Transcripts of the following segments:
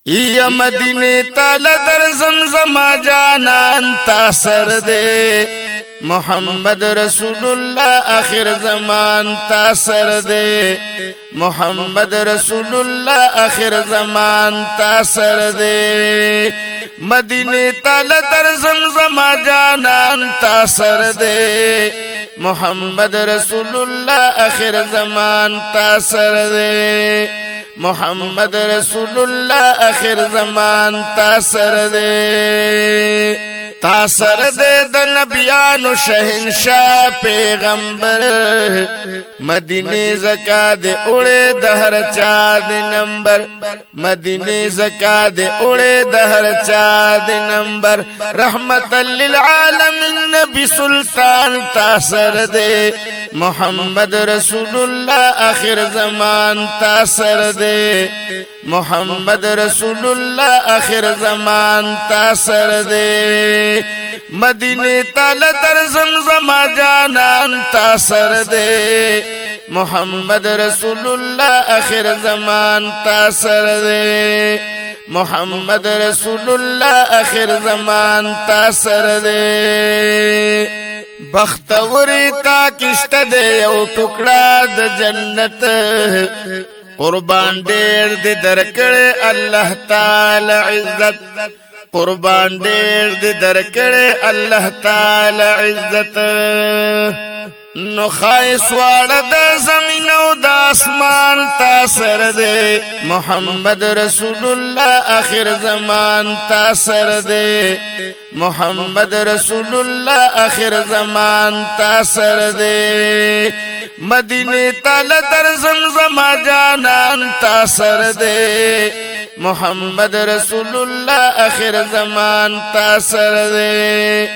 یا مدینه تال در زمزم جانان تا سر دے محمد رسول اللہ آخر زمان تا سر دے محمد رسول اللہ آخر زمان تا سر دے مدینه تال در زمزم جانان تا سر دے محمد رسول اللہ آخر زمان تا سر دے محمد رسول اللہ آخر زمان تا سر دے تا سر دے د نبیانو شہنشاہ پیغمبر مدینه زکا دے اڑے دہر چاد نمبر مدینه زکا دے اڑے دہر چاد نمبر رحمت للعالمین نبی سلطان تا سر دے محمد رسول اللہ آخر زمان تا سر دے محمد رسول اللہ آخر زمان تا سر دے مدینه تال در زمزم جانان تا سر دے محمد رسول اللہ آخر زمان تا سر دے محمد رسول اللہ آخر زمان تا سر دے بختوری تا کشت دے یو ٹکڑا د جنت قربان دیر دی درکڑے اللہ تعالی عزت قربان دیر دی درکڑے اللہ تعالی عزت نو خائص وارد زمین و دا اسمان تا سر دے محمد رسول اللہ آخر زمان تا سر دے محمد رسول اللہ آخر زمان تا سر دے مدینه تال در زمزم جانان تا سر دے محمد رسول اللہ آخر زمان تا سر دے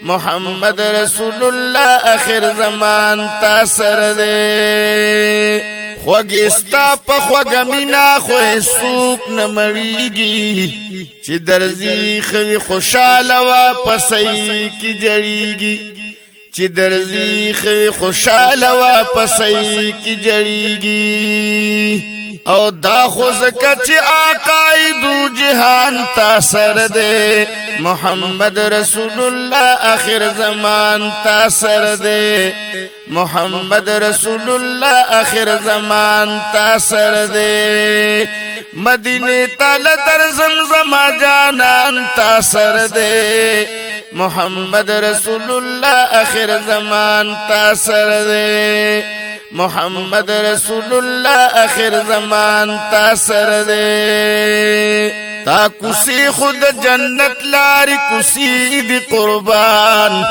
محمد رسول اللہ آخر زمان تا سر دے خوگستا پا خوگ مینا خوی سوک نمڑیگی چی درزی خوی خوشال واپسی کی جڑیگی چی درزی خوی خوشال واپسی کی جڑیگی او دا خوزکا چی آقای دو جہان تا سر دے محمد رسول اللہ آخر زمان تا سر دے محمد رسول اللہ آخر زمان تا سر دے مدینه تال در زمزم جانان تا سر دے محمد رسول اللہ آخر زمان تا سر دے محمد رسول اللہ آخر زمان تا سر دے تا کسی خود جنت لاری کسی دی قربان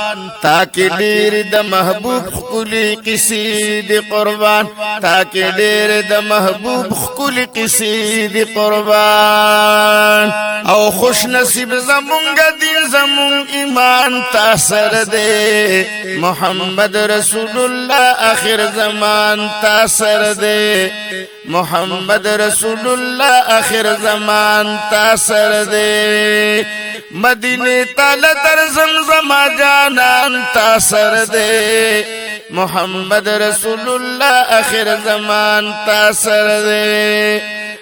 تاکہ دیر دا محبوب خکولی کسی دی قربان تاکہ دیر دا محبوب خکولی کسی دی قربان او خوش نصیب زمونگا دین زمون ایمان تا سر دے محمد رسول اللہ آخر زمان تا سر دے محمد رسول اللہ آخر زمان تا سر دے مدینه تال در زمزم جانان تا سر دے محمد رسول اللہ آخر زمان تا سر دے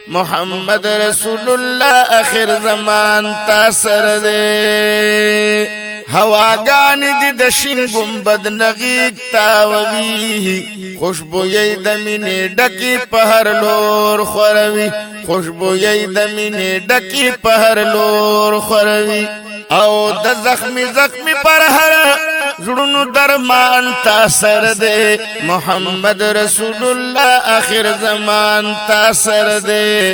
محمد رسول اللہ آخر زمان تا سر دے هواگانی دی دشین گنبد نغیق تاوی خوشبوئی دمینی ڈکی پہر لور خوروی خوشبوئی دمینی ڈکی پہر لور خوروی او د زخمی پر ہر زڑنو درمان تا سر دے محمد رسول اللہ آخر زمان تا سر دے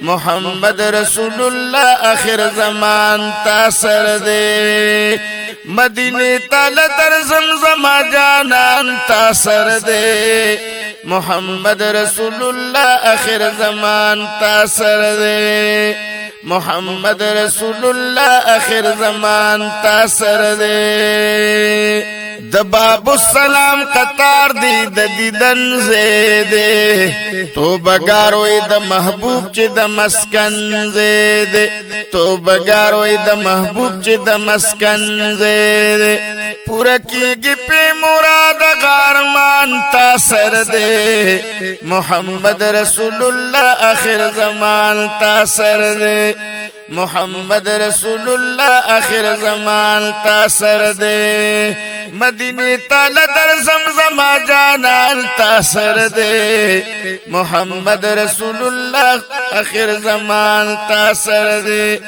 محمد رسول اللہ آخر زمان تا سر دے مدینه تال در زمزم جانان تا سر دے محمد رسول اللہ آخر زمان تا سر دے محمد رسول اللہ آخر زمان تا سر دے د باب السلام قطار دی د دیدن زیده توبګاروي د محبوب چې د مسکن زیده توبګاروي د محبوب چې د مسکن زیده پورا کیږي په مراد غارمان تا سر دے محمد رسول الله آخر زمان تا سر دے محمد رسول الله آخر زمان تا سر دے مدینه تعالی در زمزم جانان تا سر دے محمد رسول الله آخر زمان تا سر دے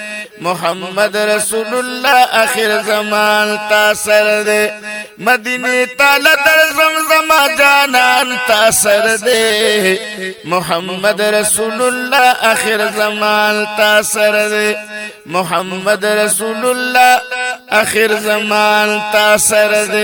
محمد رسول الله آخر زمان تا سر دے مدینه تعالی در زمزم جانان تا سر دے محمد رسول الله آخر زمان تا سر دے محمد رسول الله آخر زمان تا سر دے